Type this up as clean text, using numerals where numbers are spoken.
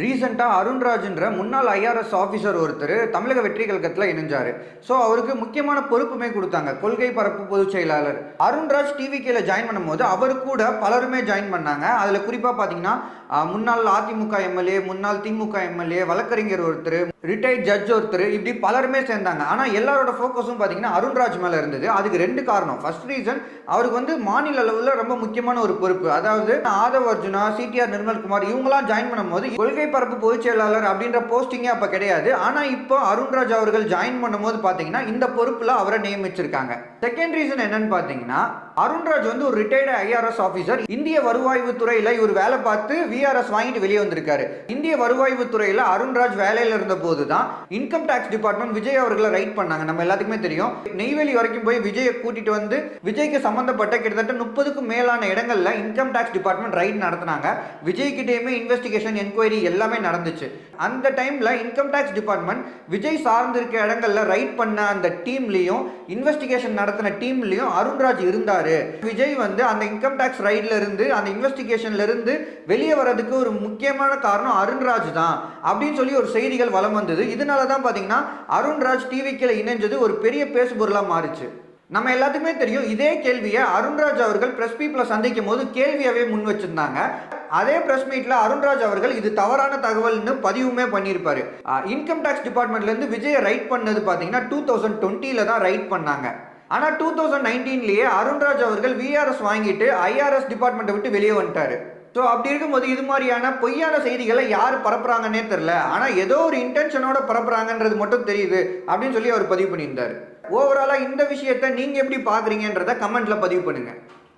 ரீசெண்டா அருண்ராஜ்ன்ற முன்னாள் IRS officer ஒருத்தர் தமிழக வெற்றி கழகத்துல இணைஞ்சாரு. ஸோ அவருக்கு முக்கியமான பொறுப்புமே குடுத்தாங்க. கொள்கை பரப்பு பொதுச் செயலாளர். அருண்ராஜ் டிவிகேல ஜாயின் பண்ணும்போது அவரு கூட பலருமே ஜாயின் பண்ணாங்க. அதுல குறிப்பா பார்த்தீங்கன்னா, முன்னாள் அதிமுக எம்எல்ஏ, முன்னாள் திமுக எம்எல்ஏ, வழக்கறிஞர் ஒருத்தரு, ரிட்டயர்ட் ஜட்ஜ் ஒருத்தரு, இப்படி பலருமே சேர்ந்தாங்க. ஆனா எல்லாரோட ஃபோக்கஸும் பார்த்தீங்கன்னா அருண்ராஜ் மேல இருந்தது. அதுக்கு 2 காரணம். ஃபர்ஸ்ட் ரீசன், அவருக்கு வந்து மாநில அளவுல ரொம்ப முக்கியமான ஒரு பொறுப்பு. அதாவது ஆதவ் அர்ஜுனா, சிடிஆர் நிர்மல்குமார் இவங்கலாம் ஜாயின் பண்ணும்போது கொள்கை பரப்பு பொதுச் செயலாளர் அப்படின்ற போஸ்டிங்கே அப்ப கிடையாது. ஆனா இப்போ அருண்ராஜ் அவர்கள் ஜாயின் பண்ணும்போது பாத்தீங்கன்னா இந்த பொறுப்புல அவரை நியமிச்சிருக்காங்க. செகண்ட் ரீசன் என்னன்னு பாத்தீங்கன்னா, அருண்ராஜ் வந்து ஒரு ரிட்டையர்டு ஐஆர்எஸ் ஆபீசர். இந்திய வருவாய்வு துறையில இவர் வேலை பார்த்து விஆர்எஸ் வாங்கிட்டு வெளியே வந்திருக்காரு. இந்திய வருவாய்வு துறையில அருண்ராஜ் வேலையில இருந்த போதுதான் இன்கம் டாக்ஸ் டிபார்ட்மெண்ட் விஜய் அவர்களை ரைட் பண்ணாங்க. நம்ம எல்லாத்துக்குமே தெரியும். நெய்வேலி வரைக்கும் போய் விஜயை கூட்டிட்டு வந்து விஜய்க்கு சம்பந்தப்பட்ட கிட்டத்தட்ட 30க்கும் மேலான இடங்கள்ல இன்கம் டாக்ஸ் டிபார்ட்மெண்ட் ரைட் நடத்தினாங்க. விஜய் கிட்டேயுமே இன்வெஸ்டிகேஷன், என்கொயரி எல்லாமே நடந்துச்சு. அந்த டைம்ல இன்கம் டாக்ஸ் டிபார்ட்மெண்ட் விஜய் சார்ந்து இருக்க இடங்கள்ல ரைட் பண்ண அந்த டீம்லயும், இன்வெஸ்டிகேஷன் நடத்தின டீம்லயும் அருண்ராஜ் இருந்தாரு. விஜய் வந்து அந்த இன்கம் டாக்ஸ் ரைட்ல இருந்து, அந்த இன்வெஸ்டிகேஷன்ல இருந்து வெளியே வரதுக்கு ஒரு முக்கியமான காரணம் அருண்ராஜ் தான் அப்படின்னு சொல்லி ஒரு செய்திகள் வலம் வந்தது. இதனால தான் பாத்தீங்கன்னா அருண்ராஜ் டிவிகேல இணைஞ்சது ஒரு பெரிய பேசுபொருளா மாறிச்சு. நம்ம எல்லாத்துக்குமே தெரியும். இதே கேள்வியை அருண்ராஜ் அவர்கள் பிரஸ் பீப்புளை சந்திக்கும் போது கேள்வியாவே முன் வச்சிருந்தாங்க. அதே பிரஸ் மீட்ல அருண்ராஜ் அவர்கள் இது தவறான தகவல்னு பதிவுமே பண்ணியிருப்பாரு. இன்கம் டாக்ஸ் டிபார்ட்மெண்ட்ல இருந்து விஜயை ரைட் பண்ணது பாத்தீங்கன்னா 2020ல தான் ரைட் பண்ணாங்க. ஆனா 2019லயே அருண்ராஜ் அவர்கள் விஆர்எஸ் வாங்கிட்டு ஐஆர்எஸ் டிபார்ட்மெண்ட்டை விட்டு வெளியே வந்துட்டாரு. ஸோ அப்படி இருக்கும்போது இது மாதிரியான பொய்யான செய்திகளை யார் பரப்புறாங்கன்னே தெரியல. ஆனா ஏதோ ஒரு இன்டென்ஷனோட பரப்புறாங்கன்றது மட்டும் தெரியுது அப்படின்னு சொல்லி அவர் பதிவு பண்ணியிருந்தாரு. ஓவராலா இந்த விஷயத்தை நீங்க எப்படி பாக்குறீங்கன்றத கமெண்ட்ல பதிவு பண்ணுங்க.